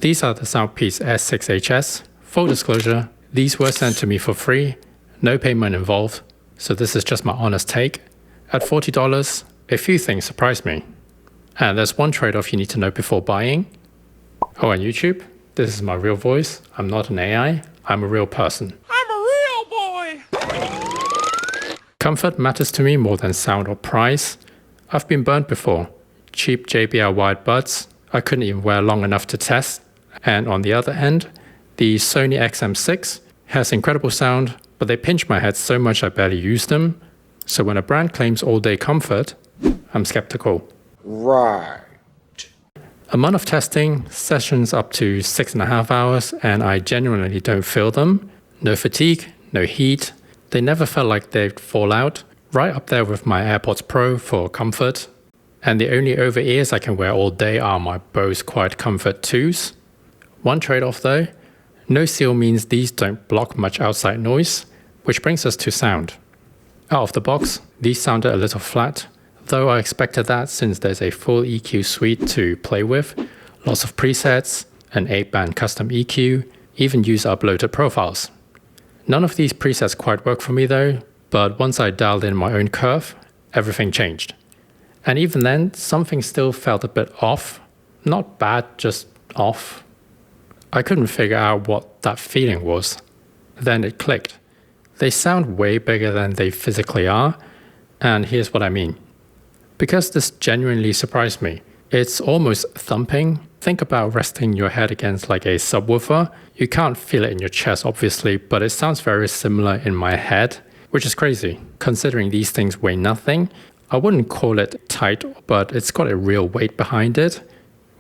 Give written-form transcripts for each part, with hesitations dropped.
These are the SOUNDPEATS Air6 HS. Full disclosure, these were sent to me for free, no payment involved, so this is just my honest take. At $40, a few things surprised me. And there's one trade-off you need to know before buying. Oh, and YouTube, this is my real voice. I'm not an AI, I'm a real person. I'm a real boy! Comfort matters to me more than sound or price. I've been burnt before. Cheap JBL wired buds, I couldn't even wear long enough to test. And on the other end, the Sony XM6 has incredible sound, but they pinch my head so much I barely use them. So when a brand claims all-day comfort, I'm skeptical. Right. A month of testing, sessions up to 6.5 hours, and I genuinely don't feel them. No fatigue, no heat. They never felt like they'd fall out. Right up there with my AirPods Pro for comfort. And the only over-ears I can wear all day are my Bose Quiet Comfort 2s. One trade-off though, no seal means these don't block much outside noise, which brings us to sound. Out of the box, these sounded a little flat, though I expected that since there's a full EQ suite to play with, lots of presets, an 8-band custom EQ, even use uploaded profiles. None of these presets quite work for me though, but once I dialed in my own curve, everything changed. And even then, something still felt a bit off. Not bad, just off. I couldn't figure out what that feeling was. Then it clicked. They sound way bigger than they physically are, and here's what I mean. Because this genuinely surprised me, it's almost thumping. Think about resting your head against like a subwoofer. You can't feel it in your chest obviously, but it sounds very similar in my head, which is crazy. Considering these things weigh nothing, I wouldn't call it tight, but it's got a real weight behind it.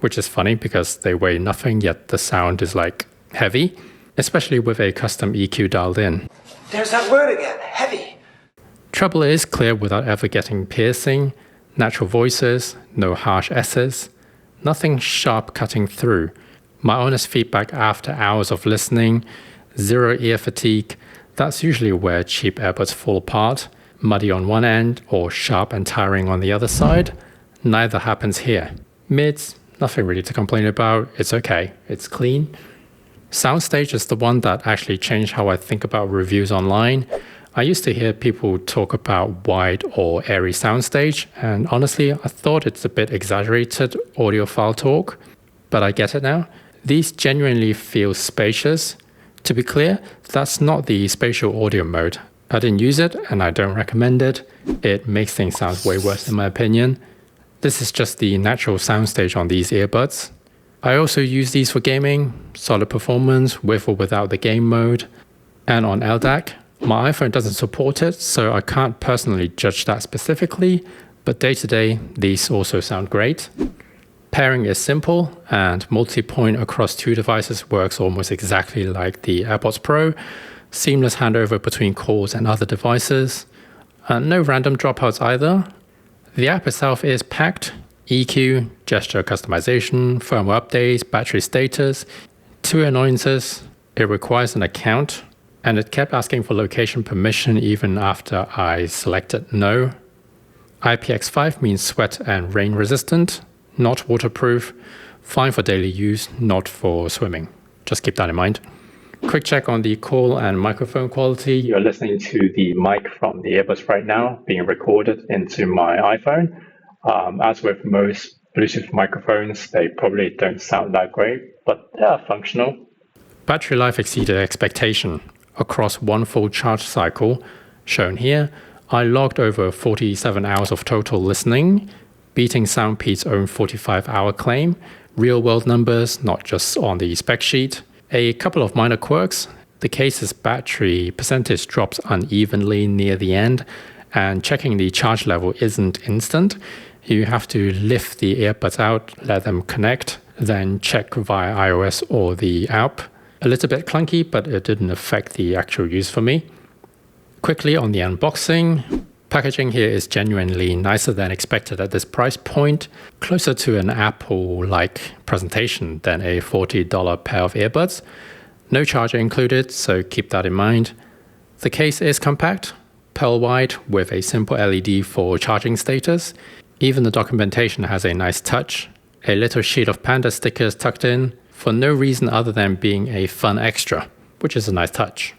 Which is funny because they weigh nothing, yet the sound is like heavy, especially with a custom EQ dialed in. There's that word again, heavy. Treble is clear without ever getting piercing, natural voices, no harsh S's, nothing sharp cutting through. My honest feedback after hours of listening, zero ear fatigue, that's usually where cheap earbuds fall apart, muddy on one end or sharp and tiring on the other side. Neither happens here. Mids, nothing really to complain about, it's okay, it's clean. Soundstage is the one that actually changed how I think about reviews online. I used to hear people talk about wide or airy soundstage, and honestly, I thought it's a bit exaggerated audiophile talk, but I get it now. These genuinely feel spacious. To be clear, that's not the spatial audio mode. I didn't use it, and I don't recommend it. It makes things sound way worse in my opinion. This is just the natural soundstage on these earbuds. I also use these for gaming, solid performance with or without the game mode. And on LDAC, my iPhone doesn't support it, so I can't personally judge that specifically, but day to day, these also sound great. Pairing is simple, and multi-point across two devices works almost exactly like the AirPods Pro. Seamless handover between calls and other devices. And no random dropouts either. The app itself is packed. EQ, gesture customization, firmware updates, battery status. Two annoyances, it requires an account, and it kept asking for location permission even after I selected no. IPX5 means sweat and rain resistant, not waterproof, fine for daily use, not for swimming. Just keep that in mind. Quick check on the call and microphone quality. You're listening to the mic from the earbuds right now, being recorded into my iPhone. As with most Bluetooth microphones, they probably don't sound that great, but they are functional. Battery life exceeded expectation. Across one full charge cycle, shown here, I logged over 47 hours of total listening, beating SOUNDPEATS' own 45-hour claim. Real-world numbers, not just on the spec sheet. A couple of minor quirks. The case's battery percentage drops unevenly near the end, and checking the charge level isn't instant. You have to lift the earbuds out, let them connect, then check via iOS or the app. A little bit clunky, but it didn't affect the actual use for me. Quickly on the unboxing. Packaging here is genuinely nicer than expected at this price point, closer to an Apple-like presentation than a $40 pair of earbuds. No charger included, so keep that in mind. The case is compact, pearl white with a simple LED for charging status. Even the documentation has a nice touch. A little sheet of Panda stickers tucked in. for no reason other than being a fun extra, which is a nice touch.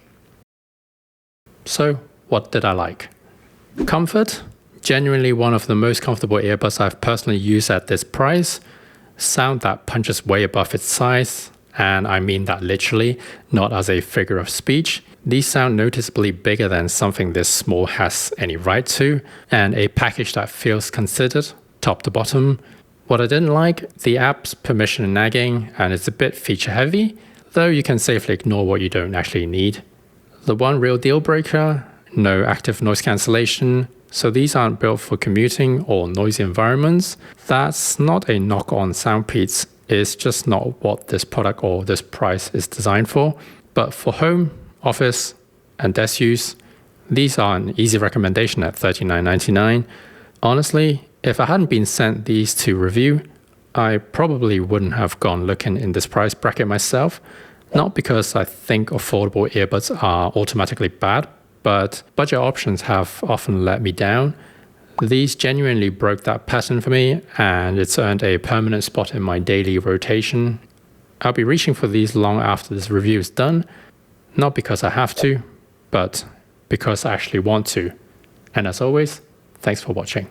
So, what did I like? Comfort, genuinely one of the most comfortable earbuds I've personally used at this price. Sound that punches way above its size, and I mean that literally, not as a figure of speech. These sound noticeably bigger than something this small has any right to, and a package that feels considered, top to bottom. What I didn't like, the app's permission nagging, and it's a bit feature heavy, though you can safely ignore what you don't actually need. The one real deal breaker, no active noise cancellation, so these aren't built for commuting or noisy environments. That's not a knock on SOUNDPEATS, it's just not what this product or this price is designed for. But for home, office, and desk use, these are an easy recommendation at $39.99. Honestly, if I hadn't been sent these to review, I probably wouldn't have gone looking in this price bracket myself. Not because I think affordable earbuds are automatically bad, but budget options have often let me down. These genuinely broke that pattern for me, and it's earned a permanent spot in my daily rotation. I'll be reaching for these long after this review is done, not because I have to, but because I actually want to. And as always, thanks for watching.